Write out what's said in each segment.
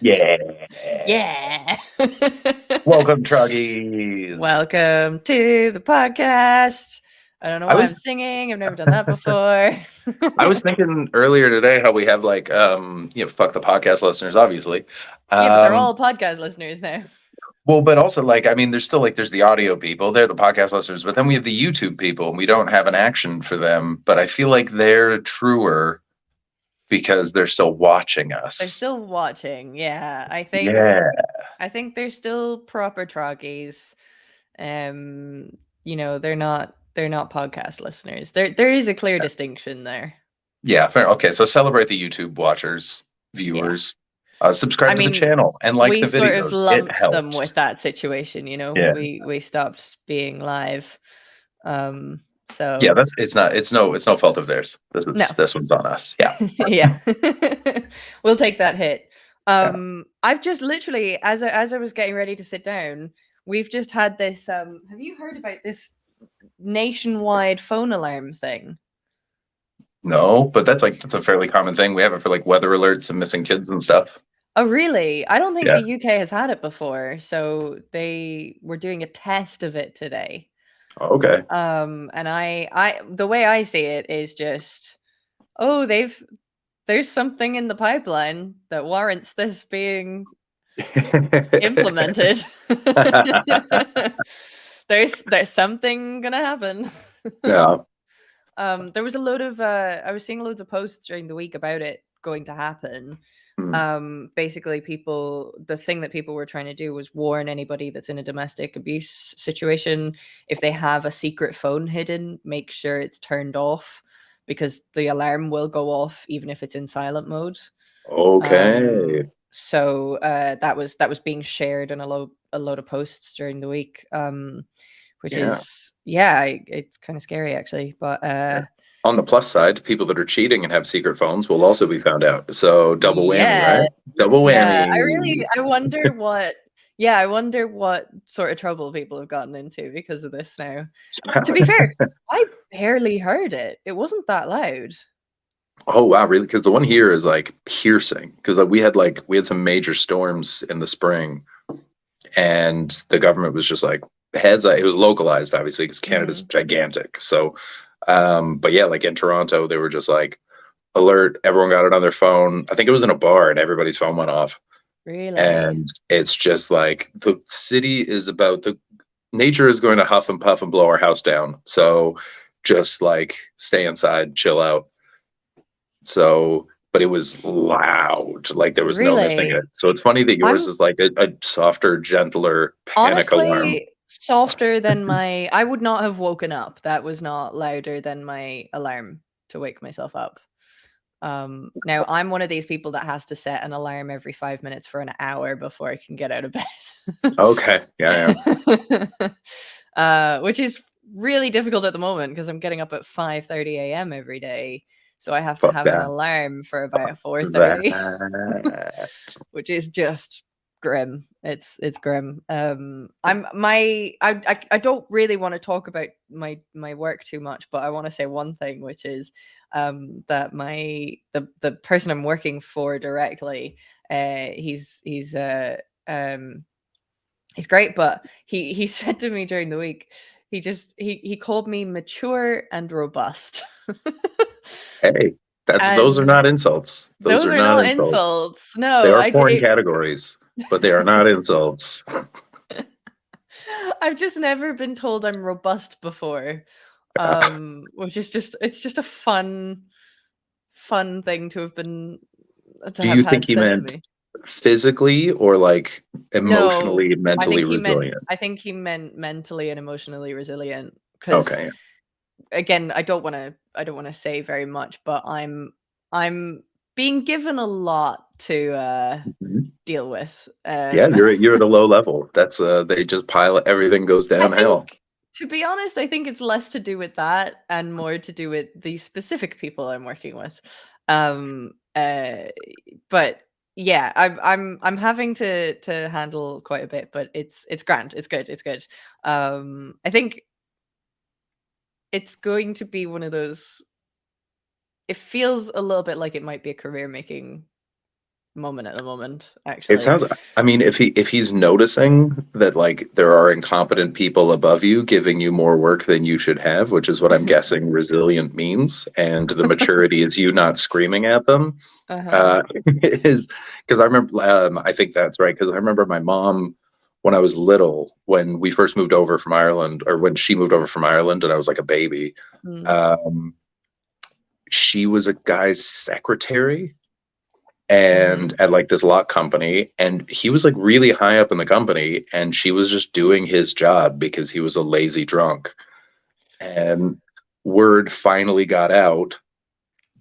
Yeah. Yeah. Welcome, Truggies. Welcome to the podcast. I don't know I why was I'm singing. I've never done that before. I was thinking earlier today how we have like fuck the podcast listeners, obviously. Yeah, but they're Um all podcast listeners now. well, but also like I mean there's still like there's the audio people, they're the podcast listeners, but then we have the YouTube people and we don't have an action for them, but I feel like they're truer because they're still watching They're us. still watching. Yeah, Yeah. I think they're still proper troggies. Um, they're not podcast listeners. There is a clear distinction there. Yeah, fair. Okay, so celebrate the YouTube watchers, Yeah. viewers. I Subscribe to the mean, channel and like we the sort of videos. It lumped them helps. with that situation, you know. Yeah. We stopped being live. Um, Yeah, so it's no fault of theirs. no. This one's on us. Yeah. Yeah. We'll take that hit. Yeah. I've just literally as I was getting ready to sit down, we've just had this have you heard about this nationwide phone alarm thing? No, but that's a fairly common thing. We have it for like weather alerts and missing kids and stuff. Oh, really? I don't think Yeah. the UK has had it before, so they were doing a test of it today. Okay. And I the way I see it is just, oh, there's something in the pipeline that warrants this being implemented. There's something gonna happen. Yeah. There was a load of I was seeing loads of posts during the week about it going to happen. Hmm. Basically, the thing that people were trying to do was warn anybody that's in a domestic abuse situation. If they have a secret phone hidden, make sure it's turned off, because the alarm will go off even if it's in silent mode. Okay. So that was being shared in a load of posts during the week, which Yeah. is, yeah, it's kind of scary actually, but On the plus side, people that are cheating and have secret phones will also be found out. So double whammy, yeah. right? Double Yeah, whammy. I wonder what sort of trouble people have gotten into because of this now. To be fair, I barely heard it. It wasn't that loud. Oh wow, really? Because the one here is like piercing. Because we had some major storms in the spring, and the government was just like heads. It was localized, obviously, because Canada's Mhm. gigantic. So, but yeah, like in Toronto, they were just like alert. Everyone got it on their phone. I think it was in a bar, and everybody's phone went off. Really? And it's just like the city is about the nature is going to huff and puff and blow our house down. So just like stay inside, chill out. So, but it was loud. Like there was no missing Really? it. So it's funny that yours I'm is like a softer, gentler panic alarm. honestly softer than my I would not have woken up. That was not louder than my alarm to wake myself up. Now I'm one of these people that has to set an alarm every 5 minutes for an hour before I can get out of bed. Okay. Yeah, Which is really difficult at the moment because I'm getting up at 5:30 a.m. every day. So I have to fuck have an that. alarm for about 4:30, That. which is just grim. It's grim. I don't really want to talk about my work too much, but I want to say one thing, which is that the person I'm working for directly, um he's great, but he said to me during the week, he called me mature and robust. Hey, those are And not insults. Those those are are not not insults. insults. They No, are foreign categories, but they are not insults. I've just never been told I'm robust before. Which is just it's just a fun thing to Do have you think had he said to meant me. physically or like No, emotionally, mentally resilient? I think he meant mentally and emotionally resilient, because Okay. again, I don't want to say very much, but I'm being given a lot to Mhm. deal with. Yeah, you're at a low level. That's they just pile everything goes I downhill. think, to be honest, I think it's less to do with that and more to do with the specific people I'm working with. Um, uh, but yeah, I'm having to handle quite a bit, but it's grand. It's good. It's good. I think it's going to be one of those. It feels a little bit like it might be a career making moment at the moment, It actually. sounds, I mean, if he's noticing that like there are incompetent people above you giving you more work than you should have, which is what I'm guessing resilient means, and the maturity is you not screaming at them, Uh-huh. is because I remember, I think that's right, because I remember my mom when I was little, when we first moved over from Ireland, or when she moved over from Ireland and I was like a baby, Mm. um, she was a guy's secretary and Mm-hmm. at like this lock company, and he was like really high up in the company, and she was just doing his job because he was a lazy drunk. And word finally got out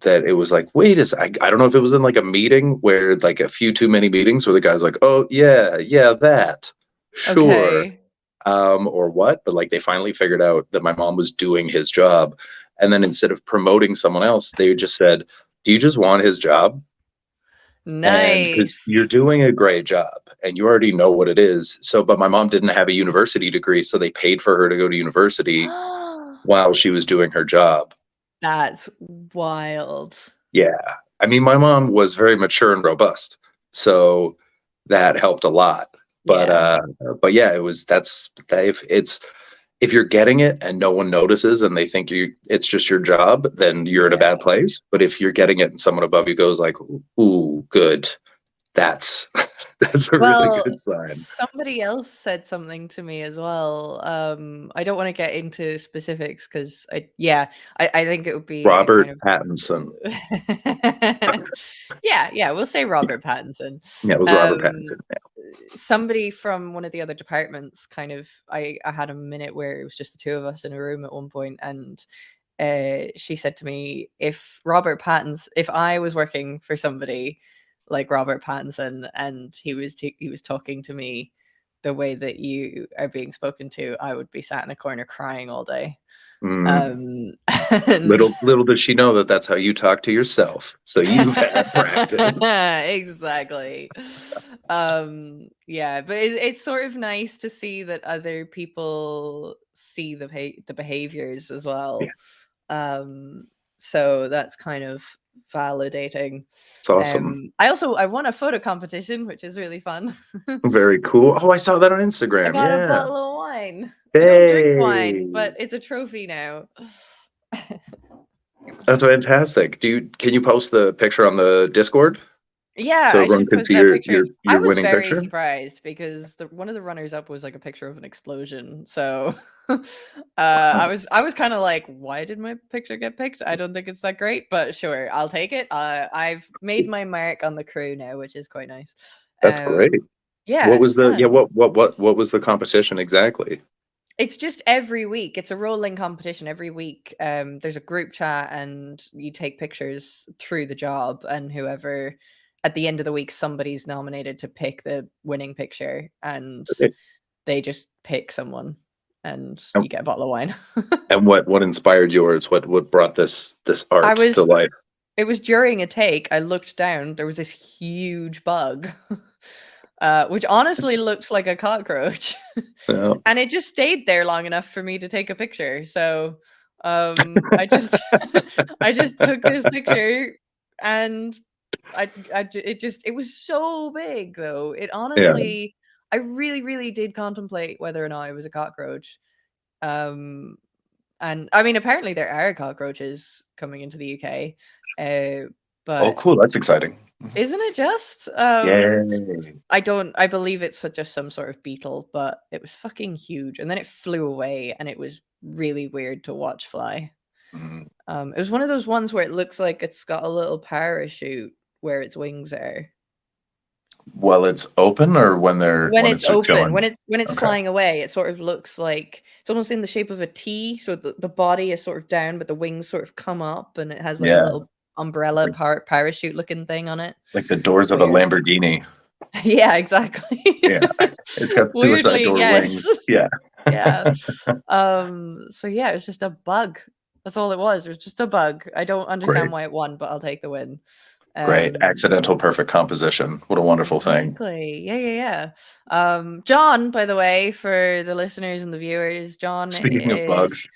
that it was like, wait a sec, I don't know if it was in like a meeting where like a few too many meetings where the guy's like, oh yeah, yeah, that, sure, Okay. or what, but like they finally figured out that my mom was doing his job. And then instead of promoting someone else, they just said, do you just want his job? And because Nice. you're doing a great job and you already know what it is. So, but my mom didn't have a university degree, so they paid for her to go to university while she was doing her job. That's wild. Yeah. I mean, my mom was very mature and robust, so that helped a lot. But Yeah. but yeah, it was that's it's if you're getting it and no one notices and they think you it's just your job, then you're in a Yeah. bad place. But if you're getting it and someone above you goes like, "Ooh, good," that's that's a really Well, good sign. somebody else said something to me as well. I don't want to get into specifics because I think it would be kind Robert of Pattinson. yeah, yeah, we'll say Robert Pattinson. Yeah, it was Robert Um, Pattinson. somebody from one of the other departments kind of I had a minute where it was just the two of us in a room at one point, and she said to me, if I was working for somebody like Robert Pattinson and he was talking to me the way that you are being spoken to, I would be sat in a corner crying all day. Mm. Um, Little and little does she know that that's how you talk to yourself. So you've had practice. exactly. Yeah, but it's sort of nice to see that other people see the behaviors as Yeah, well. Um, so that's kind of validating. it's awesome. I won a photo competition, which is really fun. Very cool. Oh, I saw that on I Instagram. got a Yeah. bottle of wine. I don't drink wine, Hey, but it's a trophy now. that's fantastic. Can you post the picture on the Discord Yeah, so I everyone should can post see that picture. I your was winning very picture? surprised because one of the runners up was like a picture of an explosion. So Wow. I was kind of like, why did my picture get picked? I don't think it's that great, but sure, I'll take it. I've made my mark on the crew now, which is quite nice. That's great. Yeah, What it's was the yeah, fun. what was the competition exactly? It's just every week. It's a rolling competition every week. There's a group chat and you take pictures through the job, and whoever at the end of the week somebody's nominated to pick the winning picture, and Okay. they just pick someone and And you get a bottle of wine. and what inspired yours? What brought this I art to was life? It was during a take. I looked down, there was this huge bug, which honestly looked like a cockroach. Yeah. And it just stayed there long enough for me to take a picture. So, I just I just took this picture and it was so big though. It Yeah. honestly I really, really did contemplate whether or not it was a cockroach. Um, and I mean, apparently there are cockroaches coming into the UK, Oh, but cool. That's exciting. isn't it just? Yay. I believe it's just some sort of beetle, but it was fucking huge, and then it flew away, and it was really weird to watch fly. Mm. It was one of those ones where it looks like it's got a little parachute where its wings are. Well, it's open or When when it's it's just open, chilling? when it's Okay. flying away, it sort of looks like it's almost in the shape of a T, so the body is sort of down, but the wings sort of come up, and it has like a Yeah. little umbrella Like parachute looking thing on it. like the doors of a Weird. Lamborghini. Yeah, exactly. Yeah. It's got suicide Weirdly, door yes. wings. Yeah. Yeah. So yeah, it was just a bug. That's all it was. It was just a bug. I don't understand Great. why it won, but I'll take the win. Great. Um, Accidental perfect composition. What a wonderful thing. exactly. Yeah, yeah, yeah. John, by the way, for the listeners and the viewers, John Speaking of is bugs.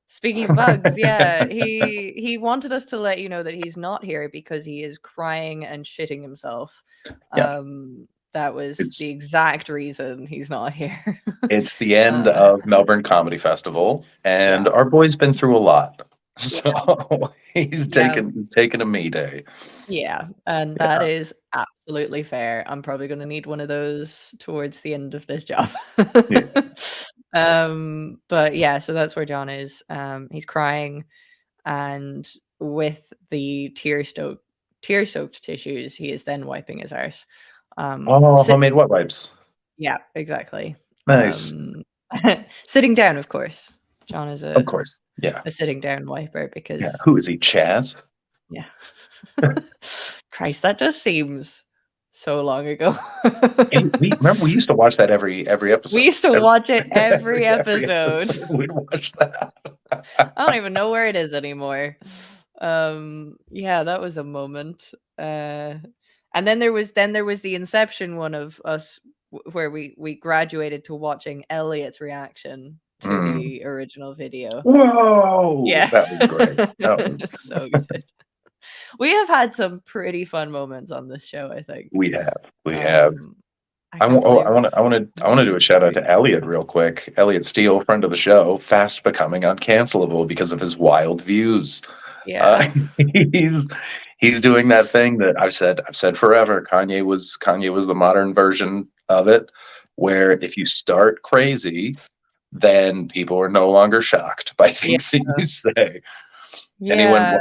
Speaking of bugs, yeah, he wanted us to let you know that he's not here because he is crying and shitting himself. Yeah, That was it's the exact reason he's not here. it's the end Uh, of Melbourne Comedy Festival, and yeah, our boy's been through a lot, so yeah, yeah, he's taken a me day. yeah, and that Yeah, is absolutely fair. I'm probably gonna need one of those towards the end of this job. yeah. But yeah, so that's where John is. He's crying, and with the tear-soaked tissues, he is then wiping his arse. Oh, Sit homemade wet wipes. Yeah, exactly. Nice. Um, sitting down, of course. John is Of course. Yeah. a sitting down wiper Yeah. because Who is he, Chaz? yeah. Christ, that just seems so long ago. And we remember we used to watch that every We episode. used to watch it every Every episode. episode we'd watch that. I don't even know where it is anymore. Yeah, that was a moment. And then there was the Inception one of us where we graduated to watching Elliot's reaction to Mm. the original video. Whoa, Yeah. that was great. That was So good. We have had some pretty fun moments on this show, I think. we have. Um, I can't I believe want to I want to do a shout out to Elliot real quick. Elliot Steele, friend of the show, fast becoming uncancelable because of his wild views. Uh, yeah. he's he's doing that thing that I've said forever. Kanye was the modern version of it, where if you start crazy, then people are no longer shocked by Yeah. things that you say. And Yeah.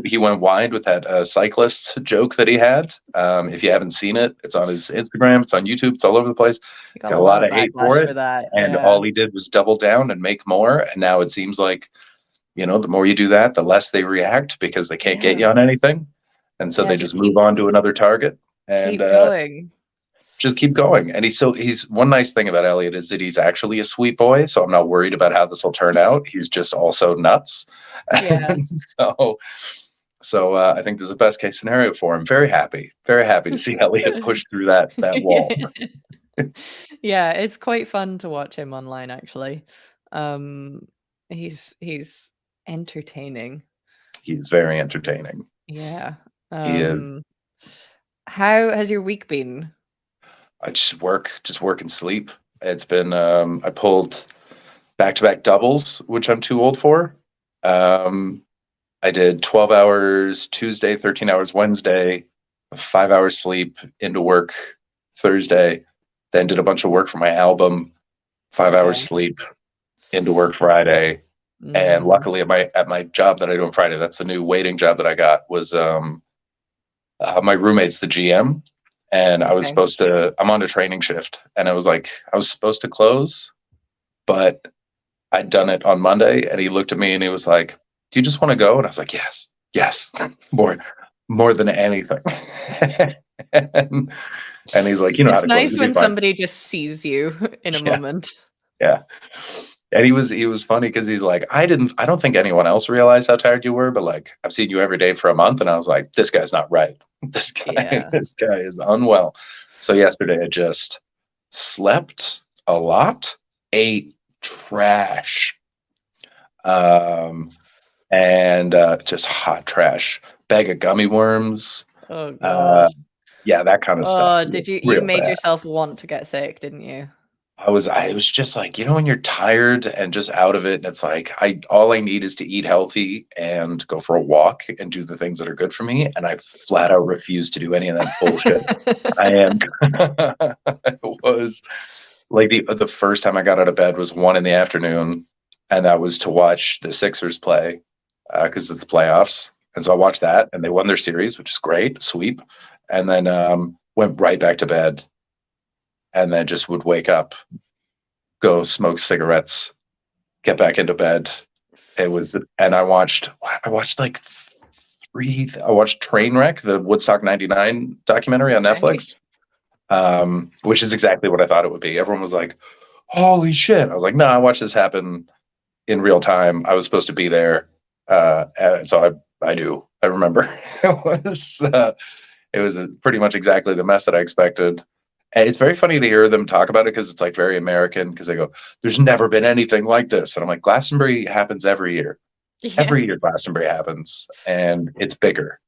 he went wide with that cyclist joke that he had. If you haven't seen it, it's on his Instagram, it's on YouTube, it's all over the place. He got a Got a lot lot of of hate for backlash for it, that. and Yeah. all he did was double down and make more. And now it seems like, the more you do that, the less they react because they can't get Yeah. you on anything, and so Yeah, they just just move on to another target and keep going. just keep going. And he's one nice thing about Elliot is that he's actually a sweet boy, so I'm not worried about how this will turn out. He's just also nuts, Yeah. and so I think there's a best case scenario for him. Very happy to see Elliot push through that wall. Yeah, it's quite fun to watch him online actually. Um, he's entertaining. He's very entertaining. Yeah. He is. Um, how has your week been? I just work and sleep. It's been I pulled back to back doubles, which I'm too old for. Um, I did 12 hours Tuesday, 13 hours Wednesday, 5 hours sleep into work Thursday, then did a bunch of work for my album, 5 hours Okay. sleep into work Friday. And Mm, luckily at my job that I do on Friday, that's the new waiting job that I got, was my roommate's the GM, and okay. I'm on a training shift, and I was supposed to close, but I'd done it on Monday, and he looked at me and he was like, "Do you just want to go?" And I was like, "Yes, yes, more more than anything." and, and he's like, "You know how It's to close. nice You'll be when fine." somebody just sees you in a Yeah, moment. yeah. And he was funny because he's like, I don't think anyone else realized how tired you were, but like I've seen you every day for a month, and I was like, this guy's not right. Yeah. This guy is unwell. So yesterday I just slept a lot, ate trash, um, and just hot trash, bag of gummy worms, Oh uh, god. yeah, that kind of stuff, Oh, did you real made bad. yourself want to get sick, didn't you? I was just like, when you're tired and just out of it, and it's like all I need is to eat healthy and go for a walk and do the things that are good for me. And I flat out refuse to do any of that bullshit. I am it was like the first time I got out of bed was 1 in the afternoon, and that was to watch the Sixers play because it's the playoffs. And so I watched that, and they won their series, which is great, sweep. And then went right back to bed, and then just would wake up, go smoke cigarettes, get back into bed. And I watched like I watched Trainwreck, the Woodstock 99 documentary on Okay. Netflix, which is exactly what I thought it would be. Everyone was like, holy shit. I was like, no, I watched this happen in real time. I was supposed to be there. And so I do. I remember it was pretty much exactly the mess that I expected. And it's very funny to hear them talk about it because it's like very American because they go, "There's never been anything like this," and I'm like, Glastonbury happens every year. Yeah. Every year Glastonbury happens, and it's bigger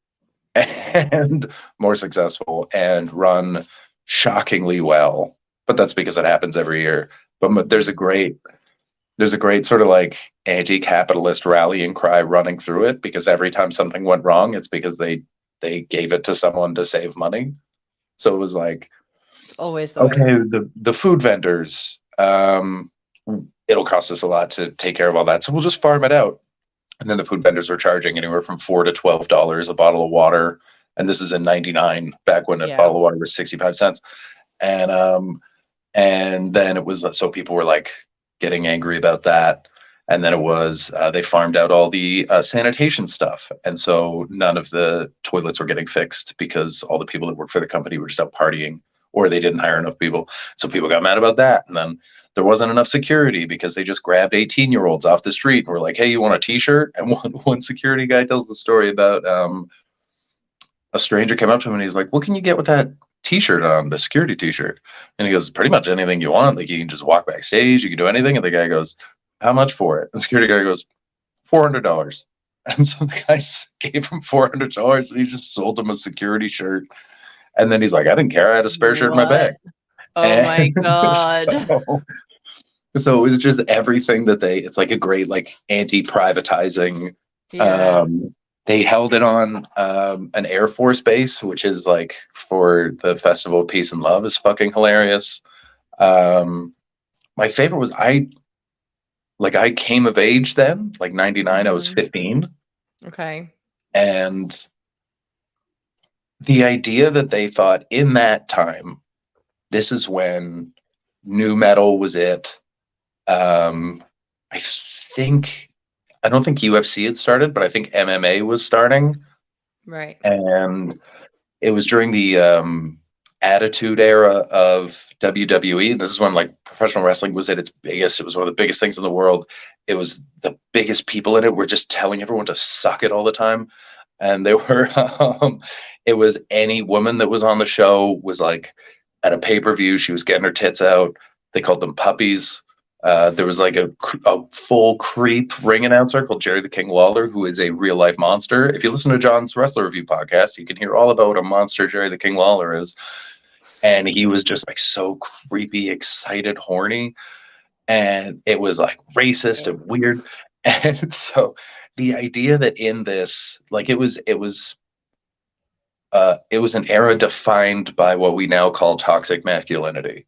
and more successful and run shockingly well. But that's because it happens every year. But there's a great sort of like anti-capitalist rallying cry running through it because every time something went wrong, it's because they gave it to someone to save money. So it was like, It's always the way. okay, the food vendors, it'll cost us a lot to take care of all that, so we'll just farm it out. And then the food vendors were charging anywhere from $4 to $12 a bottle of water, and this is in '99, back when a Yeah. bottle of water was 65 cents. And then it was so people were like getting angry about that. And then it was they farmed out all the sanitation stuff, and so none of the toilets were getting fixed because all the people that worked for the company were just out partying, or they didn't hire enough people. So people got mad about that, and then there wasn't enough security because they just grabbed 18-year-olds off the street and were like, "Hey, you want a T-shirt?" And one security guy tells the story about a stranger came up to him and he's like, "What can you get with that T-shirt on, the security T-shirt?" And he goes, "Pretty much anything you want. Like you can just walk backstage, you can do anything." And the guy goes, "How much for it?" And the security guy goes, $400. And so the guy gave him $400 and he just sold him a security shirt. And then he's like, "I didn't care. I had a spare shirt in my bag." What? Oh my And god. so it was just everything that it's like a great like anti-privatizing. Yeah. Um, they held it on an Air Force base, which is like for the Festival of Peace and Love is fucking hilarious. Um, my favorite was I came of age then, like '99, I was Mhm. 15. Okay. And the idea that they thought in that time, this is when new metal was it. Um, I think I don't think UFC had started, but I think MMA was starting, Right. and it was during the Attitude Era of WWE. And this is when like professional wrestling was at its biggest. It was one of the biggest things in the world. It was the biggest people in it were just telling everyone to suck it all the time, and they were. It was any woman that was on the show was like at a pay-per-view. She was getting her tits out. They called them puppies. There was like a full creep ring announcer called Jerry the King Lawler, who is a real life monster. If you listen to John's Wrestler Review podcast, you can hear all about what a monster Jerry the King Lawler is. And he was just like so creepy, excited, horny. And it was like racist and weird. And so the idea that in this, like it was an era defined by what we now call toxic masculinity.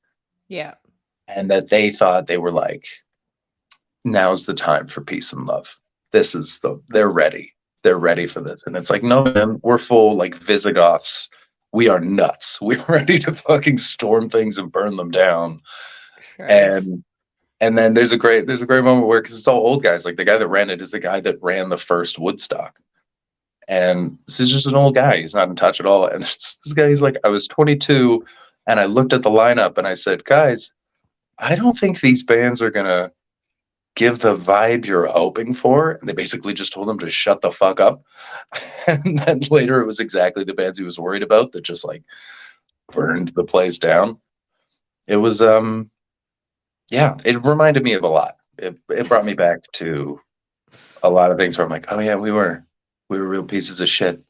Yeah. And that they thought they were like, now's the time for peace and love. They're ready. They're ready for this. And it's like, no, man, we're full like Visigoths. We are nuts. We're ready to fucking storm things and burn them down. Christ. And then there's a great moment where because it's all old guys. Like the guy that ran it is the guy that ran the first Woodstock. And this is just an old guy. He's not in touch at all. And this guy, he's like, I was 22 and I looked at the lineup and I said, guys, I don't think these bands are gonna give the vibe you're hoping for. And they basically just told him to shut the fuck up. And then later it was exactly the bands he was worried about that just like burned the place down. It was yeah, it reminded me of a lot. It brought me back to a lot of things where I'm like, oh yeah, we were real pieces of shit.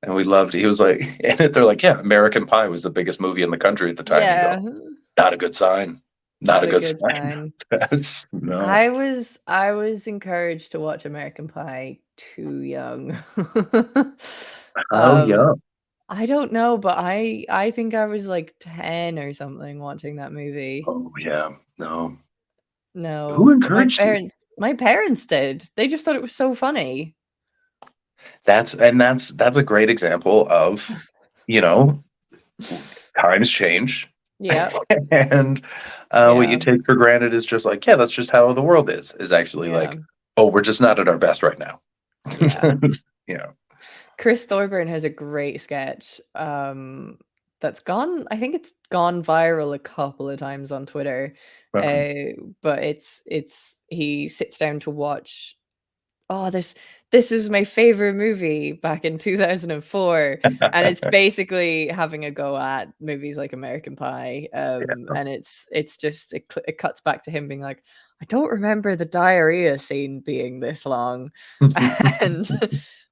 And we loved he was like and they're like, yeah, American Pie was the biggest movie in the country at the time. You go, Yeah. not a good sign. Not Not a a good good sign. sign. That's no. I was encouraged to watch American Pie too young. Oh Um, yeah. I don't know, but I think I was like 10 or something watching that movie. Oh yeah. No. Who No, but my encouraged you? parents my parents did. They just thought it was so funny. That's a great example of, you know, times change. Yeah, And what you yeah, take for granted is just like, yeah, that's just how the world is actually yeah, like, oh, we're just not at our best right now. yeah. Yeah. Chris Thorburn has a great sketch, that's gone I think it's gone viral a couple of times on Twitter, Okay. but it's he sits down to watch. Oh, this is my favorite movie back in 2004, and it's basically having a go at movies like American Pie. And it cuts back to him being like, I don't remember the diarrhea scene being this long, and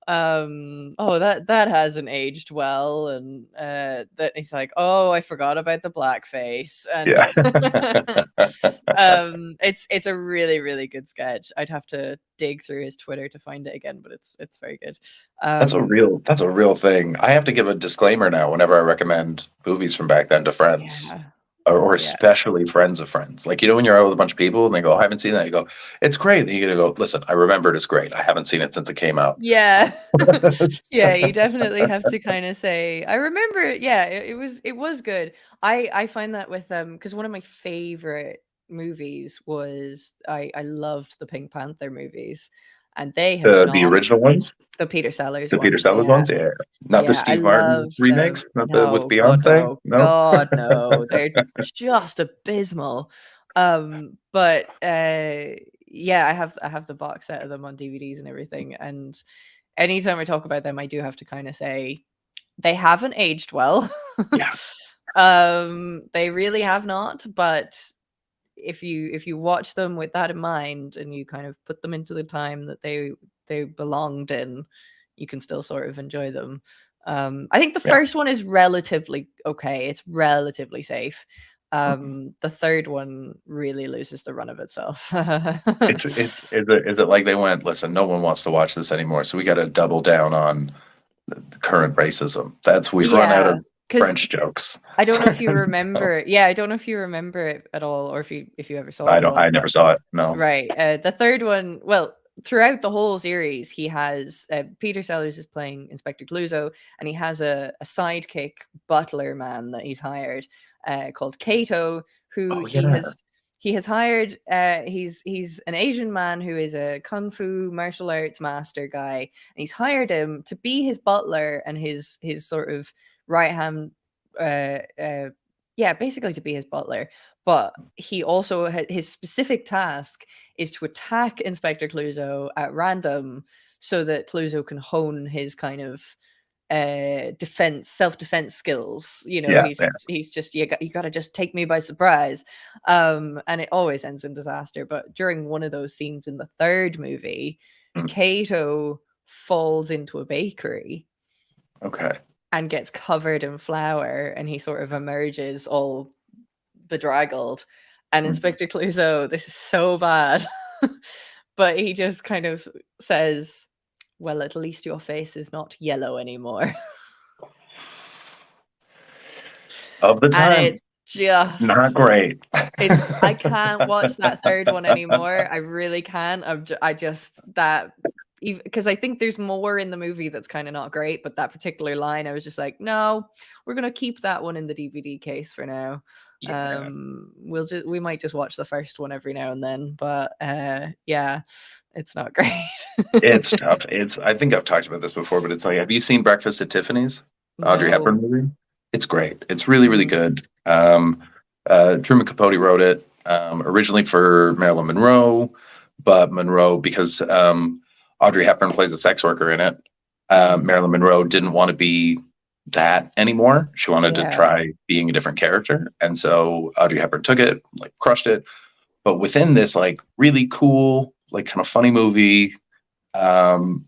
oh, that hasn't aged well, and that he's like, oh, I forgot about the blackface, and Yeah. it's a really, really good sketch. I'd have to dig through his Twitter to find it again, but it's very good. Um, That's a real thing. I have to give a disclaimer now whenever I recommend movies from back then to friends. yeah, Or yeah, especially friends of friends. Like, you know, when you're out with a bunch of people and they go, I haven't seen that. You go, it's great. Then you're going to go, listen, I remember it as great. I haven't seen it since it came out. yeah. Yeah, you definitely have to kind of say, I remember it. Yeah, it was good. I find that with because one of my favorite movies was I loved the Pink Panther movies, and they have The not, original ones, the Peter Sellers the Peter ones. Sellers Yeah. ones, yeah. Not the Yeah, I Steve Martin loved remakes, them. not the with No, God, Beyonce. no. No. God, no. They're just abysmal. But yeah, I have the box set of them on DVDs and everything. And anytime I talk about them, I do have to kind of say they haven't aged well. Yeah. They really have not, but if you watch them with that in mind and you kind of put them into the time that they belonged in, you can still sort of enjoy them. I think the Yeah. first one is relatively okay. It's relatively safe. The third one really loses the run of itself. Is it like they went, listen, no one wants to watch this anymore, so we got to double down on the current racism. We've run out Yeah, of because French jokes. I don't know if you So remember. Yeah, I don't know if you remember it at all, or if you ever saw it at all. I never But saw it. No. right. The third one, well, throughout the whole series, he has Peter Sellers is playing Inspector Clouseau, and he has a sidekick butler man that he's hired called Kato, who Oh he yeah. has hired. He's an Asian man who is a kung fu martial arts master guy, and he's hired him to be his butler and his sort of right hand. Uh, uh, yeah, basically to be his butler. But he also his specific task is to attack Inspector Clouseau at random so that Clouseau can hone his kind of self-defense skills. Yeah. He's just, you got to just take me by surprise. And it always ends in disaster. But during one of those scenes in the third movie, Mm, Kato falls into a bakery okay. and gets covered in flour, and he sort of emerges all bedraggled. And Mhm. Inspector Clouseau, this is so bad. But he just kind of says, well, at least your face is not yellow anymore. Of the And time, it's not just, great. I can't watch that third one anymore. I really can't. I just, that, because I think there's more in the movie that's kind of not great, but that particular line, I was just like, no, we're gonna keep that one in the DVD case for now. Yeah. We might just watch the first one every now and then, but yeah, it's not great. It's tough. I think I've talked about this before, but it's like, have you seen Breakfast at Tiffany's? Audrey Hepburn No. movie? It's great. It's really, really Mm, good. Truman Capote wrote it originally for Marilyn Monroe, but Monroe, because Audrey Hepburn plays a sex worker in it, mm, Marilyn Monroe didn't want to be that anymore. She wanted to yeah. try being a different character. And so Audrey Hepburn took it, like crushed it. But within this, like, really cool, like, kind of funny movie, um,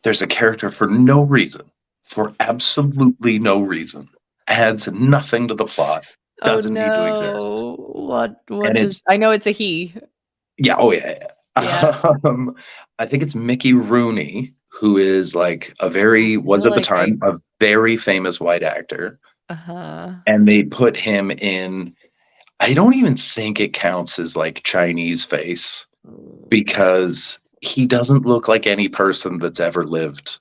there's a character for no reason, for absolutely no reason, adds nothing to the plot, Oh doesn't need to exist. no. What And does, it's, I know it's a he. yeah, oh yeah, Yeah. yeah. I think it's Mickey Rooney, who is like I was feel at the like time a very famous white actor. uh-huh. And they put him in, I don't even think it counts as like Chinese face because he doesn't look like any person that's ever lived.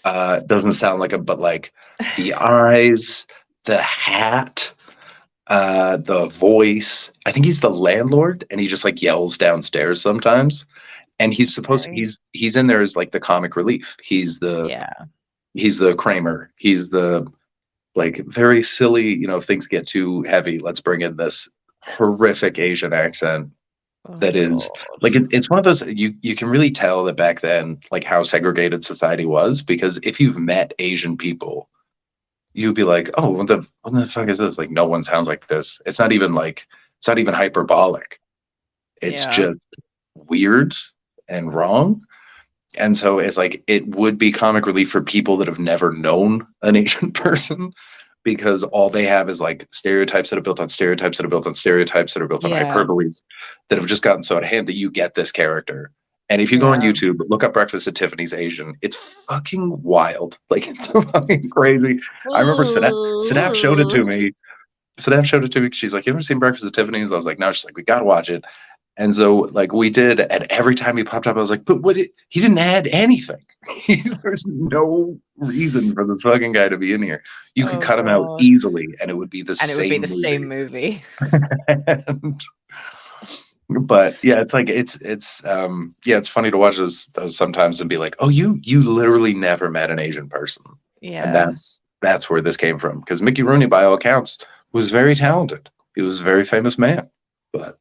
Doesn't sound like him, but like the eyes, the hat, the voice. I think he's the landlord, and he just like yells downstairs sometimes. And Okay. he's in there as like the comic relief. Yeah. He's the Kramer. He's the like very silly. You know, if things get too heavy, let's bring in this horrific Asian accent. Oh that is God. like it's one of those you can really tell that back then like how segregated society was because if you've met Asian people, you'd be like, oh, what the fuck is this? Like no one sounds like this. It's not even hyperbolic. It's Yeah. just weird and wrong. And so it's like it would be comic relief for people that have never known an Asian person because all they have is like stereotypes that are built on stereotypes that are built on stereotypes that are built on Yeah. hyperboles that have just gotten so out of hand that you get this character. And if you go on Yeah. YouTube, look up Breakfast at Tiffany's Asian, it's fucking wild. Like it's fucking crazy. I remember Sadaf showed it to me. Sadaf showed it to me. She's like, "You ever seen Breakfast at Tiffany's?" I was like, "No." She's like, "We gotta watch it." And so like we did, and every time he popped up, I was like, but he didn't add anything. There's no reason for this fucking guy to be in here. You could Oh cut him out God. easily and it would be the And it would be the same same movie. movie. And, but yeah, it's like yeah, it's funny to watch those sometimes and be like, oh, you literally never met an Asian person. And Yeah. that's where this came from. Because Mickey Rooney, by all accounts, was very talented. He was a very famous man. But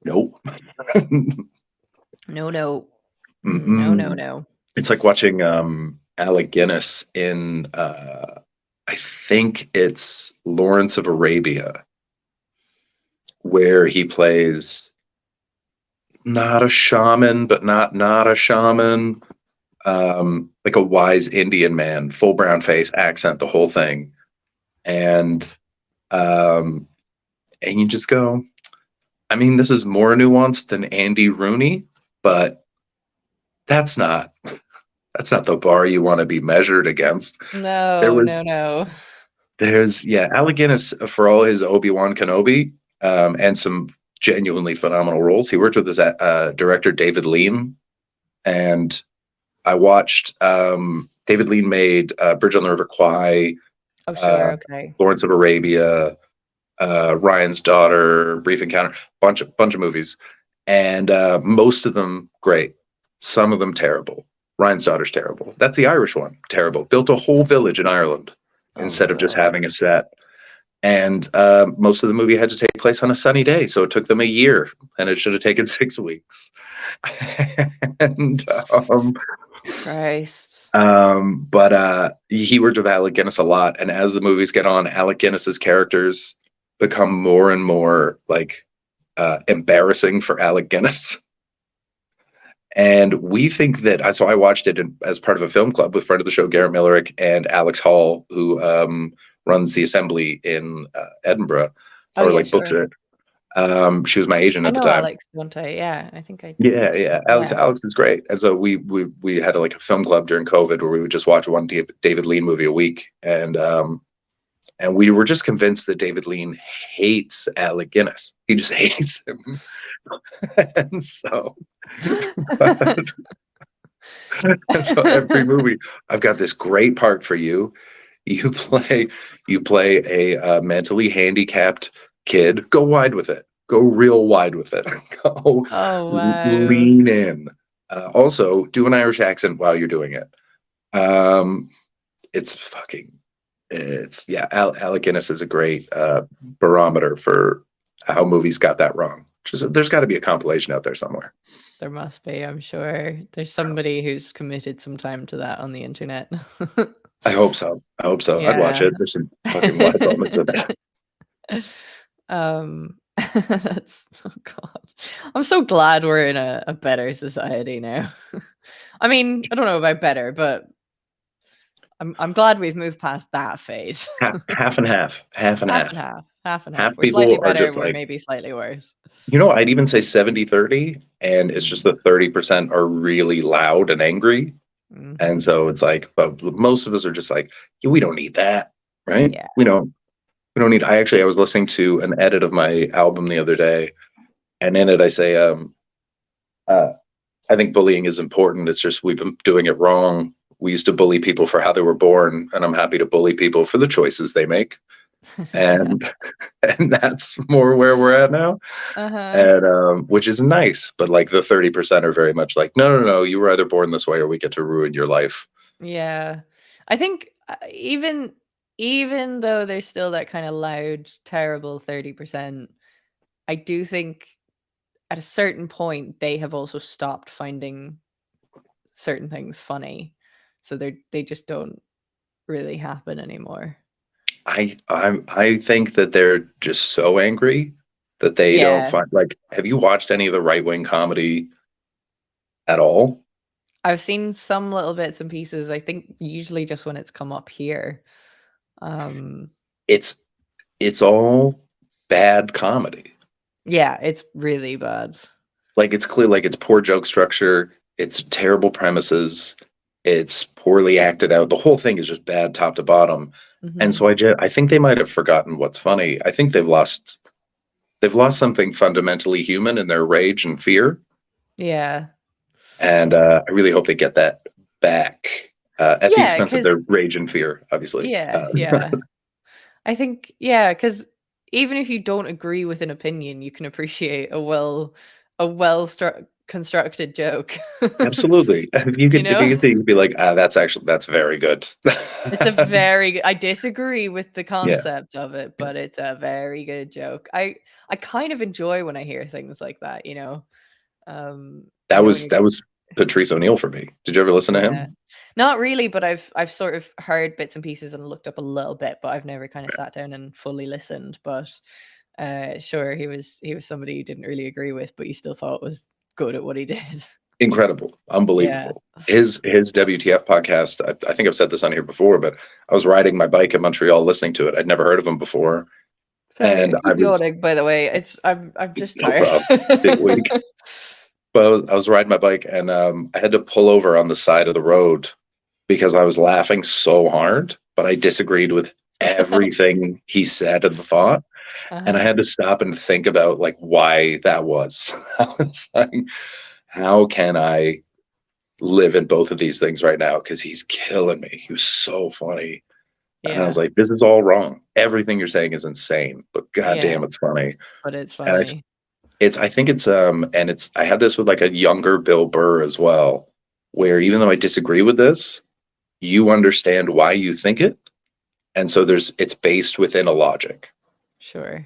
nope. No, no. No, no, Mm-mm. no. It's like watching Alec Guinness in I think it's Lawrence of Arabia, where he plays not a shaman, but not a shaman, like a wise Indian man, full brown face, accent, the whole thing, and um, and you just go, I mean, this is more nuanced than Andy Rooney, but that's not that's not the bar you want to be measured against. There No, was no, no. There's Alec Guinness for all his Obi-Wan Kenobi and some genuinely phenomenal roles. He worked with his director David Lean, and I watched David Lean made Bridge on the River Kwai, Oh, sure. uh, Okay. Lawrence of Arabia, Ryan's Daughter, Brief Encounter, bunch of movies, and most of them great, some of them terrible. Ryan's Daughter's terrible. That's the Irish one. Terrible. Built a whole village in Ireland Oh instead of just God. having a set. And most of the movie had to take place on a sunny day, so it took them a year, and it should have taken 6 weeks. and Christ. but he worked with Alec Guinness a lot, and as the movies get on, Alec Guinness's characters become more and more like embarrassing for Alec Guinness. And we think that so I watched it as part of a film club with friend of the show Garrett Millerick and Alex Hall, who runs the Assembly in Edinburgh, Oh or yeah, like books sure. it. She was my agent I at the know time. Alex, don't I? Yeah, I think I Yeah, yeah. yeah. Alex is great. And so we had like a film club during COVID where we would just watch one David Lean movie a week, and we were just convinced that David Lean hates Alec Guinness. He just hates him, and so and so every movie, I've got this great part for you. You play you play a mentally handicapped kid. Go wide with it. Go real wide with it. Go Oh wow. lean in. Also, do an Irish accent while you're doing it. Um, it's fucking. It's yeah. Alec Guinness is a great barometer for how movies got that wrong. Just there's got to be a compilation out there somewhere. There must be, I'm sure. There's somebody who's committed some time to that on the internet. I hope so. I hope so. I'd watch Yeah. it. There's some fucking live moments of it. That's oh god. I'm so glad we're in a better society now. I mean, I don't know about better, but I'm glad we've moved past that phase. Half and half. Half and Half and half. half. Half and Half half. We're slightly people are better, just we're like, maybe slightly worse. I'd even say 70-30, and it's just the 30% are really loud and angry. And Mhm. so it's like, but most of us are just like, yeah, we don't need that, right? Yeah. We don't need. I was listening to an edit of my album the other day, and in it I say, uh, I think bullying is important. It's just we've been doing it wrong. We used to bully people for how they were born, and I'm happy to bully people for the choices they make. Yeah. And and that's more where we're at now. Uh-huh. And which is nice, but like the 30% are very much like, no, no, no, you were either born this way or we get to ruin your life. Yeah. I think even though there's still that kind of loud, terrible 30%, I do think at a certain point, they have also stopped finding certain things funny, so they just don't really happen anymore. I think that they're just so angry that they don't Yeah, find like. Have you watched any of the right wing comedy at all? I've seen some little bits and pieces. I think usually just when it's come up here. Um, It's it's all bad comedy. yeah, it's really bad. Like it's clear, like it's poor joke structure, it's terrible premises, it's poorly acted out. The whole thing is just bad top to bottom. And Hmm. so I think they might have forgotten what's funny. I think they've lost something fundamentally human in their rage and fear. Yeah, And I really hope they get that back at the yeah, expense of because their rage and fear, obviously. yeah. I think, yeah, because even if you don't agree with an opinion, you can appreciate a well constructed joke. Absolutely. If you You could, if know? you could, you'd be like, that's very good. It's a very good, I disagree with the Yeah, concept of it, but it's a very good joke. I kind of enjoy when I hear things like that, you know? that When was you're that was Patrice O'Neill for me. Did you ever listen to yeah. him? Not really, but I've sort of heard bits and pieces and looked up a little bit, but I've never kind of sat down and fully listened. But sure, he was somebody you didn't really agree with, but you still thought was good at what he did. Incredible, Yeah. unbelievable. His WTF podcast. I think I've said this on here before, but I was riding my bike in Montreal listening to it. I'd never heard of him before, Sorry, and I I keep was yawning, by the way. I'm just no tired. problem. Big week. But I was riding my bike, and I had to pull over on the side of the road because I was laughing so hard, but I disagreed with everything he said and thought. And I Uh-huh. had to stop and think about like why that was. I was like, how can I live in both of these things right now? Because he's killing me. He was so funny. And I was Yeah. like, this is all wrong. Everything you're saying is insane, but Yeah. goddamn, it's funny. But it's And funny. I think it's and it's I had this with like a younger Bill Burr as well, where even though I disagree with this, you understand why you think it. And so it's based within a logic. Sure.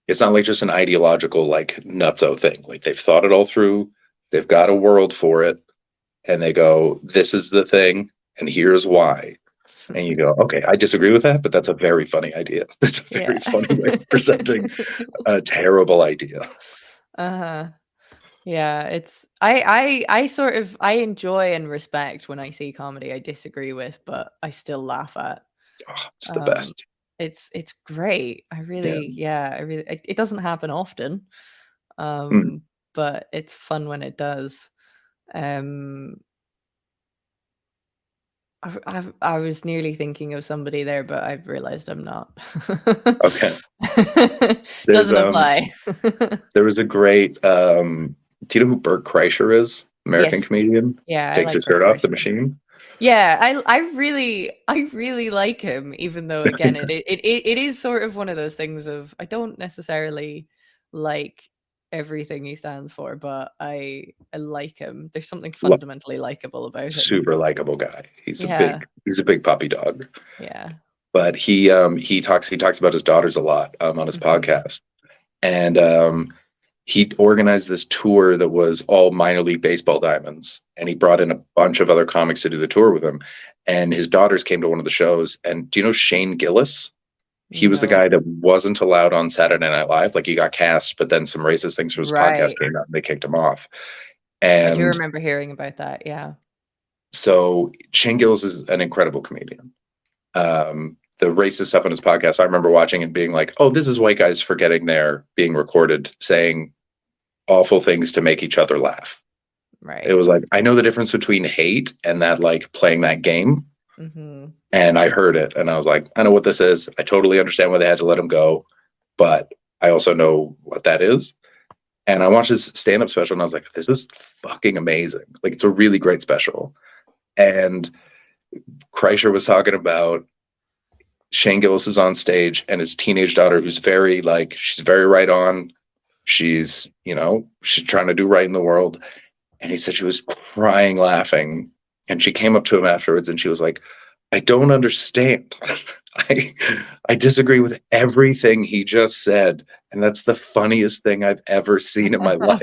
It's not like just an ideological like nutso thing. Like they've thought it all through, they've got a world for it, and they go, this is the thing, and here's why. And you go, okay, I disagree with that, but that's a very funny idea. That's a Yeah. very funny way of presenting a terrible idea. Uh-huh. Yeah, it's I sort of I enjoy and respect when I see comedy I disagree with, but I still laugh at. Oh, it's the Um, best. it's great. I Yeah. really, yeah, I really it doesn't happen often, Mm. but it's fun when it does. Um, I was nearly thinking of somebody there, but I've realized I'm not. Okay. There's Doesn't apply. there was a great do you know who Bert Kreischer is? American Yes. comedian. Yeah, I Takes like his Bert shirt off the Kreischer. machine. Yeah, I really like him, even though again it is sort of one of those things of I don't necessarily like everything he stands for, but I like him. There's something Lo- fundamentally likable about him. Super likable guy. He's a Yeah, big puppy dog. yeah. But he talks about his daughters a lot on his Mhm. podcast. And he organized this tour that was all minor league baseball diamonds, and he brought in a bunch of other comics to do the tour with him. And his daughters came to one of the shows. And do you know Shane Gillis? He was the No. guy that wasn't allowed on Saturday Night Live. Like he got cast, but then some racist things from his podcast Right. came out and they kicked him off. I do And remember hearing about that, yeah. so Shane Gillis is an incredible comedian. The racist stuff on his podcast, I remember watching and being like, oh, this is white guys forgetting they're being recorded saying awful things to make each other laugh. It Right. was like, I know the difference between hate and that, like playing that game. Mhm. And I heard it and I was like, I know what this is. I totally understand why they had to let him go, but I also know what that is. And I watched his stand up special and I was like, this is fucking amazing. Like, it's a really great special. And Kreischer was talking about Shane Gillis is on stage and his teenage daughter, who's very like, she's very right on. She's trying to do right in the world. And he said she was crying, laughing. And she came up to him afterwards and she was like, I don't understand. I I disagree with everything he just said, and that's the funniest thing I've ever seen in my life.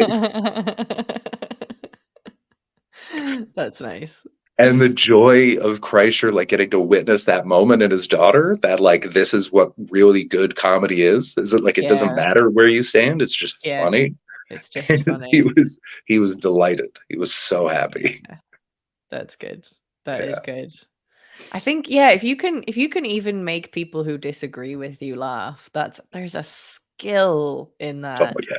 That's nice. And the joy of Kreischer, like, getting to witness that moment in his daughter, that, like, this is what really good comedy is it, like, it doesn't Yeah, matter where you stand, it's just yeah, funny. it's just And he funny. was he was delighted. He was so happy. Yeah, that's good. That is Yeah. good. I think, yeah, if you can even make people who disagree with you laugh, there's a skill in Oh, that yeah,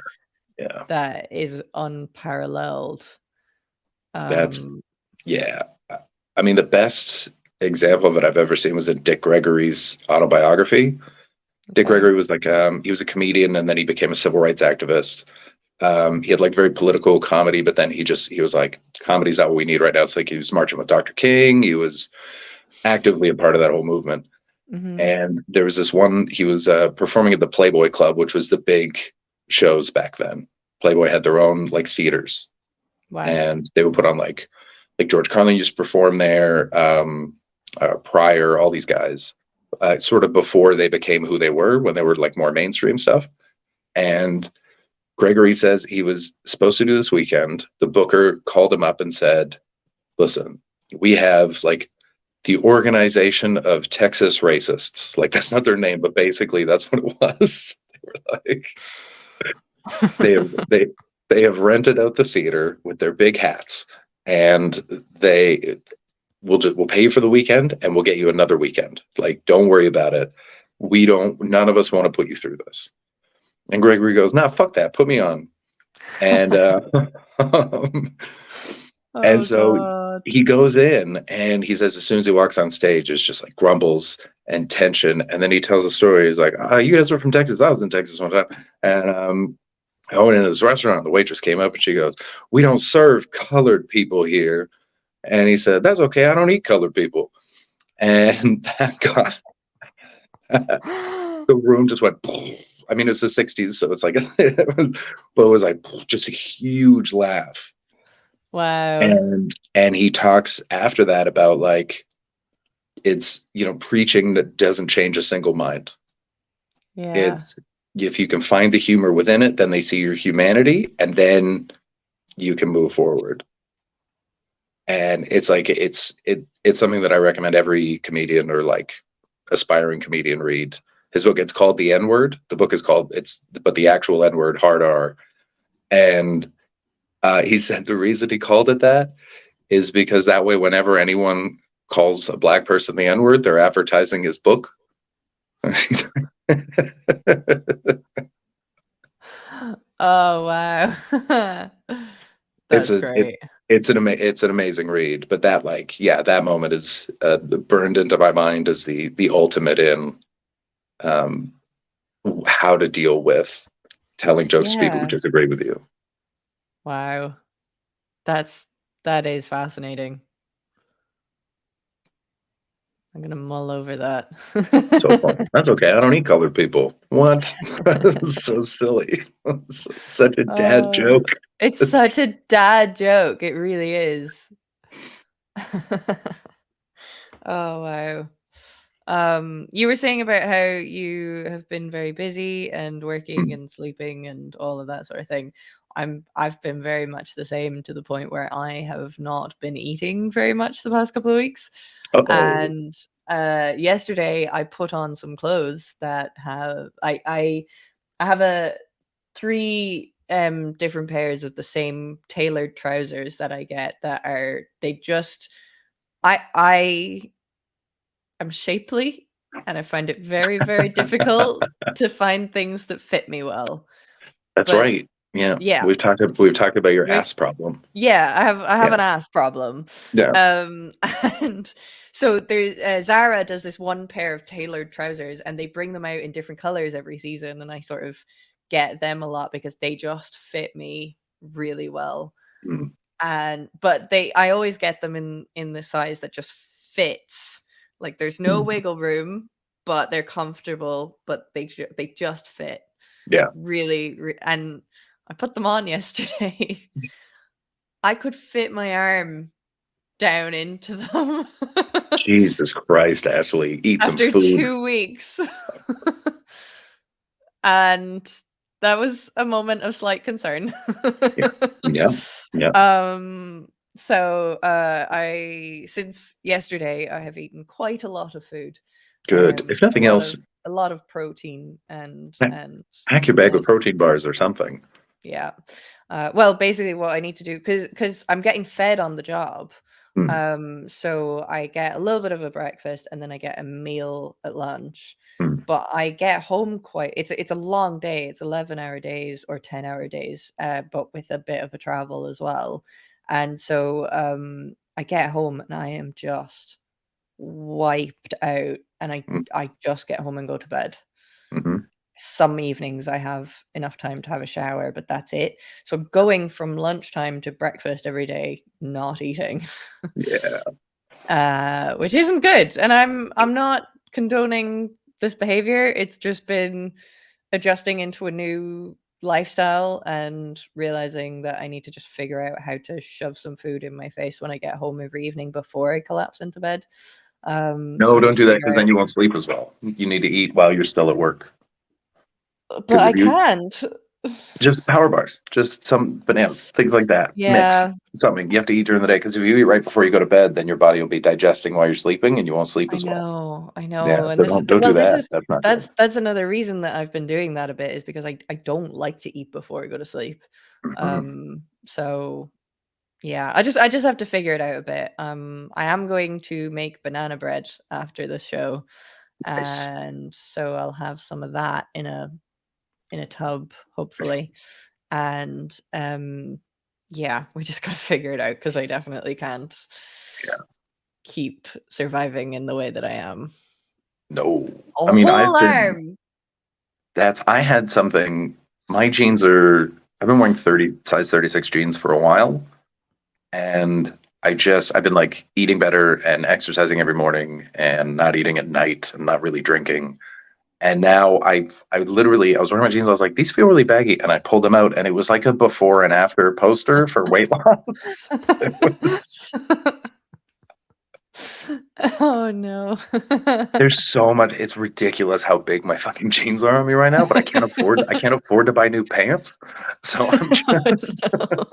yeah. that is unparalleled. That's Um, yeah. I mean, the best example of it I've ever seen was in Dick Gregory's autobiography. Dick okay. Gregory was like, he was a comedian and then he became a civil rights activist. He had like very political comedy, but then he was like, comedy's not what we need right now. It's like he was marching with Dr. King. He was actively a part of that whole movement. Mhm. And there was this one, he was performing at the Playboy Club, which was the big shows back then. Playboy had their own like theaters, Wow. and they would put on like George Carlin used to perform there, Pryor, all these guys, sort of before they became who they were when they were like more mainstream stuff. And Gregory says he was supposed to do this weekend. The booker called him up and said, "Listen, we have like the Organization of Texas Racists. Like that's not their name, but basically that's what it was." They were like, they have they they have rented out the theater with their big hats, and they we'll pay you for the weekend, and we'll get you another weekend. Like, don't worry about it. We don't. None of us want to put you through this. And Gregory goes, "Nah, fuck that. Put me on." And and Oh so god. he goes in and he says as soon as he walks on stage, it's just like grumbles and tension. And then he tells a story. He's like, "You guys were from Texas. I was in Texas one time." And I went into this restaurant. The waitress came up and she goes, "We don't serve colored people here." And he said, "That's okay. I don't eat colored people." And that got the room just went. I mean, it's the '60s, so it's like, but it was like just a huge laugh. Wow. And he talks after that about like it's preaching that doesn't change a single mind. Yeah. It's if you can find the humor within it, then they see your humanity, and then you can move forward. And it's like it's something that I recommend every comedian or like aspiring comedian read. His book, it's called The N Word. The book is called but the actual N Word, hard R. And he said the reason he called it that is because that way, whenever anyone calls a black person the N word, they're advertising his book. Oh, wow. it's That's a it, great. it's an amazing read, but that like yeah, that moment is burned into my mind as the ultimate in um, how to deal with telling jokes to people who Yeah. disagree with you. Wow. That's that is fascinating. I'm gonna mull over that. So funny. That's okay. I don't eat colored people. What? So silly. Such a dad Oh, joke. it's such It's, a dad joke, it really is. Oh, wow. You were saying about how you have been very busy and working and sleeping and all of that sort of thing. I've been very much the same to the point where I have not been eating very much the past couple of weeks. uh-oh. And yesterday I put on some clothes that I have a three different pairs of the same tailored trousers that I get that are they just I am shapely and I find it very, very difficult to find things that fit me well. That's But right. Yeah. yeah, We've talked about your we've ass problem. yeah, I have Yeah. an ass problem. Yeah. Um, and so there's Zara does this one pair of tailored trousers and they bring them out in different colors every season and I sort of get them a lot because they just fit me really well. Mm. And but they I always get them in the size that just fits. Like there's no Mm. wiggle room, but they're comfortable, but they just fit Yeah. really and I put them on yesterday. I could fit my arm down into them. Jesus Christ, Ashley, eat some After food. 2 weeks. And that was a moment of slight concern. Yeah, yeah, yeah. So I since yesterday I have eaten quite a lot of food. Good. If nothing else, A lot of protein pack, and pack your bag of protein medicines. bars or something. Yeah. Well, basically what I need to do, because I'm getting fed on the job. Hmm, So I get a little bit of a breakfast and then I get a meal at lunch. hmm, But I get home quite it's a long day. It's 11-hour days or 10-hour days, but with a bit of a travel as well. And so I get home and I am just wiped out, and hmm, I just get home and go to bed. hmm. Some evenings I have enough time to have a shower, but that's it. So I'm going from lunchtime to breakfast every day, not eating, Yeah. which isn't good. And I'm not condoning this behavior. It's just been adjusting into a new lifestyle and realizing that I need to just figure out how to shove some food in my face when I get home every evening before I collapse into bed. So No, I need don't to do that because figure then out, you won't sleep as well. You need to eat while you're still at work. but Because I if you can't. just power bars, just some bananas, things like that, mix Yeah, something. You have to eat during the day because if you eat right before you go to bed, then your body will be digesting while you're sleeping and you won't sleep as well. I Yeah, know, and so this is don't do well, this that. is That's not good. that's another reason that I've been doing that a bit is because I don't like to eat before I go to sleep. Mhm. So yeah, I just have to figure it out a bit. I am going to make banana bread after this show, Nice. and so I'll have some of that in a tub, hopefully. And yeah, we just gotta figure it out because I definitely can't Yeah. keep surviving in the way that I am. No. A I mean, whole arm. I had something, my jeans are, I've been wearing 30, size 36 jeans for a while. And I've been like eating better and exercising every morning and not eating at night and not really drinking. And now I was wearing my jeans. I was like, these feel really baggy. And I pulled them out and it was like a before and after poster for weight loss. It was, Oh, no. there's so much. It's ridiculous how big my fucking jeans are on me right now, but I can't afford to buy new pants. So I'm Oh, just, no.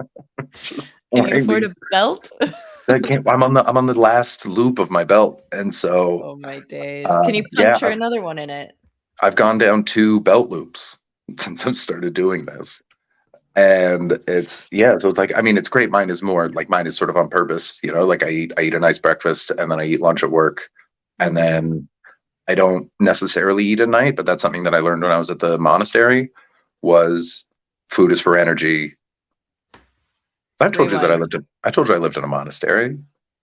just Can you wearing afford a these. belt? I'm on the last loop of my belt. And so, Oh, my days. Can you yeah, puncture another one in it? I've gone down 2 belt loops since I've started doing this. And it's yeah, so it's like I mean it's great. Mine is sort of on purpose, like I eat a nice breakfast and then I eat lunch at work and Mhm. then I don't necessarily eat at night, but that's something that I learned when I was at the monastery was food is for energy. Rewind. I told you I lived in a monastery.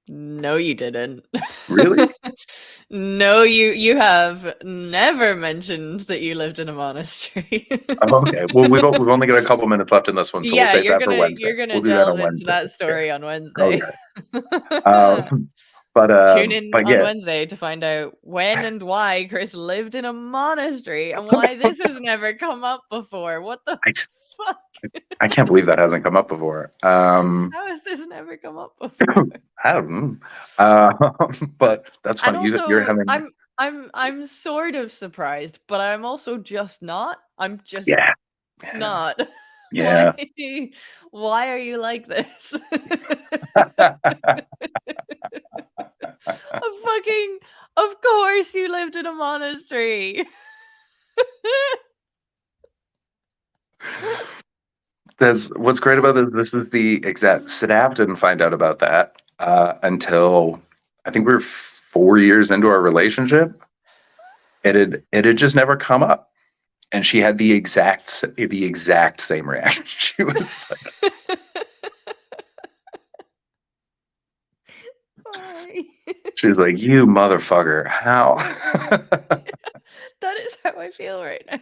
No, you didn't. Really? No, you have never mentioned that you lived in a monastery. Oh, okay. Well, we've only got a couple minutes left in this one, so we'll Yeah, save that for Wednesday. you're gonna We'll do that delve on into Wednesday. that Okay. story on Wednesday. Okay. But Tune in but on yeah, Wednesday to find out when and why Chris lived in a monastery and why this has never come up before. What the I fuck? I can't believe that hasn't come up before. How has this never come up before? I don't know. Uh, but that's And funny. You're also, having I'm sort of surprised, but I'm also just not. I'm just yeah, yeah, not. Why? yeah. Why are you like this? A fucking, of course you lived in a monastery. That's what's great about this. This is the exact. Sadaf didn't find out about that until I think we were 4 years into our relationship. It had just never come up, and she had the exact same reaction. She was like, Why? she was like, "You motherfucker! How?" That is how I feel right now.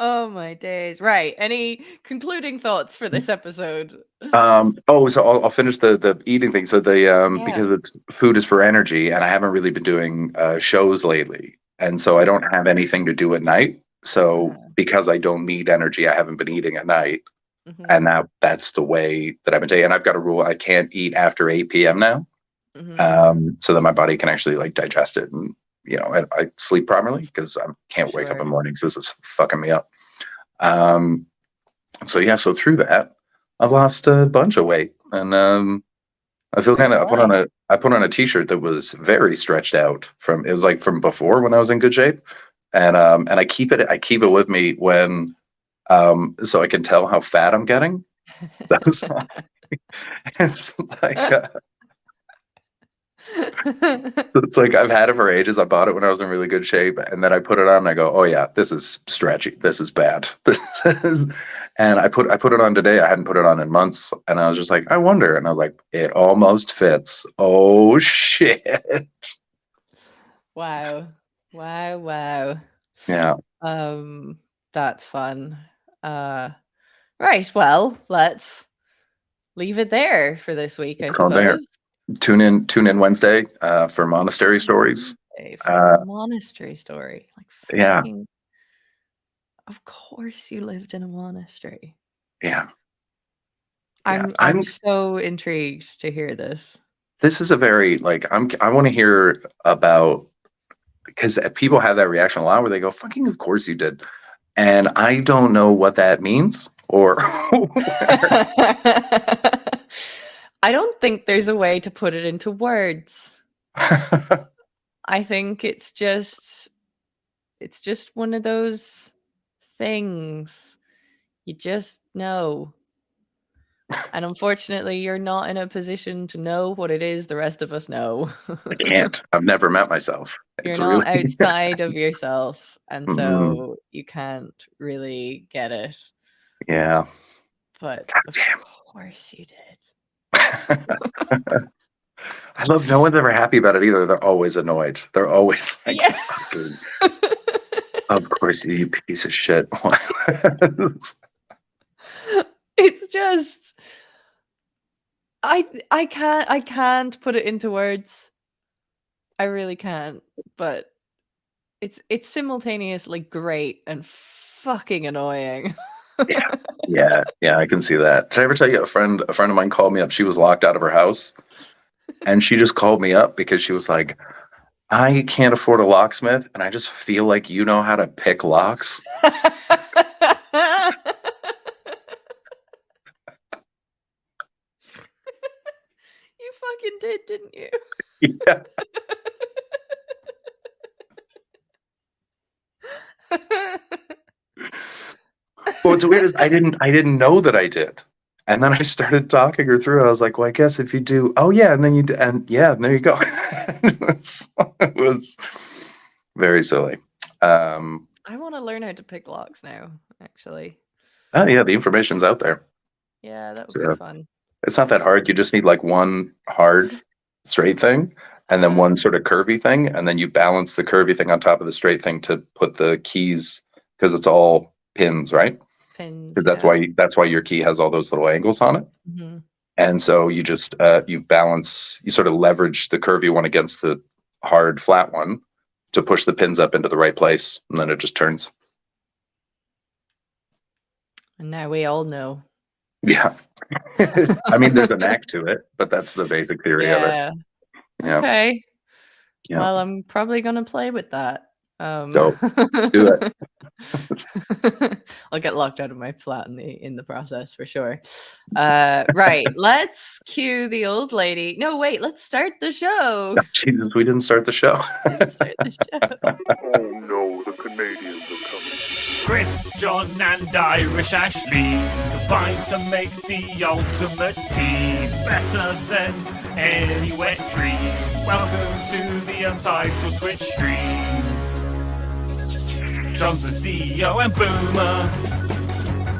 Oh my days. Right. Any concluding thoughts for this episode? So I'll finish the eating thing. So Yeah. because it's food is for energy, and I haven't really been doing shows lately, and so I don't have anything to do at night. So Uh-huh. because I don't need energy, I haven't been eating at night. Mhm. And that's the way that I've been taking. And I've got a rule: I can't eat after 8 p.m. now, Mhm. so that my body can actually like digest it, and I sleep properly because I can't wake up in Sure. the mornings. This is fucking me up. Um, so yeah, so through that, I've lost a bunch of weight, and I feel Fair kind of. play. I put on a t-shirt that was very stretched out from. It was like from before when I was in good shape, and I keep it. I keep it with me when so I can tell how fat I'm getting. That's why. It's like so it's like I've had it for ages. I bought it when I was in really good shape, and then I put it on and I go, "Oh yeah, this is stretchy. This is bad." This is, and I put it on today. I hadn't put it on in months, and I was just like, "I wonder." And I was like, "It almost fits." Oh shit! Wow. Wow, wow. Yeah, Um, that's fun. Uh, right, well, let's leave it there for this week, it's I called there. suppose. Tune in Wednesday for monastery stories. Wednesday for a Uh, monastery story. Like yeah, fucking of course you lived in a monastery. yeah, yeah. I'm so intrigued to hear this. This is a very like I want to hear about because people have that reaction a lot where they go, "Fucking, of course you did," and I don't know what that means or. I don't think there's a way to put it into words. I think it's just one of those things. You just know. And unfortunately, you're not in a position to know what it is the rest of us know. I can't. I've never met myself. You're It's not really. outside of yourself, and Mhm. so you can't really get it. Yeah. But God of damn. course you did. I love no one's ever happy about it either. They're always annoyed. They're always like, Yeah. fucking, of course you piece of shit. It's just I can't put it into words. I really can't. But it's simultaneously great and fucking annoying. Yeah. Yeah. Yeah. I can see that. Did I ever tell you a friend of mine called me up? She was locked out of her house and she just called me up because she was like, I can't afford a locksmith and I just feel like you know how to pick locks. You fucking did, didn't you? Yeah. Well, what's weird is I didn't know that I did. And then I started talking her through. I was like, well, I guess if you do, oh yeah, and then you do, and yeah, and there you go. It was very silly. Um, I wanna learn how to pick locks now, actually. oh yeah, the information's out there. Yeah, that would be So fun. it's not that hard. You just need like one hard straight thing and then Uh-huh. one sort of curvy thing, and then you balance the curvy thing on top of the straight thing to put the keys because it's all pins, right? Pins, Because that's yeah. why your key has all those little angles on it. Mhm. And so you just you balance, you sort of leverage the curvy one against the hard flat one to push the pins up into the right place, and then it just turns. And now we all know. Yeah. I mean, there's a knack to it, but that's the basic theory of it. Yeah. Yeah. Okay. Yeah. Well, I'm probably gonna play with that. So do it. I'll get locked out of my flat in the process for sure. Right, let's cue the old lady. No, wait, let's start the show. Jesus, we didn't start the show. Let's start the show. Oh no, the Canadians are coming. Chris, John, and Irish Ashley combine to make the ultimate team, better than any wet dream. Welcome to the Untitled Twitch stream. John's the CEO and boomer.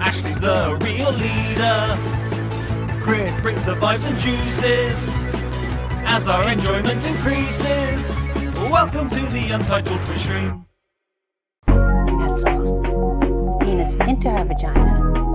Ashley's the real leader. Chris brings the vibes and juices as our enjoyment increases. Welcome to the Untitled Twitch stream. That's all. Penis into her vagina.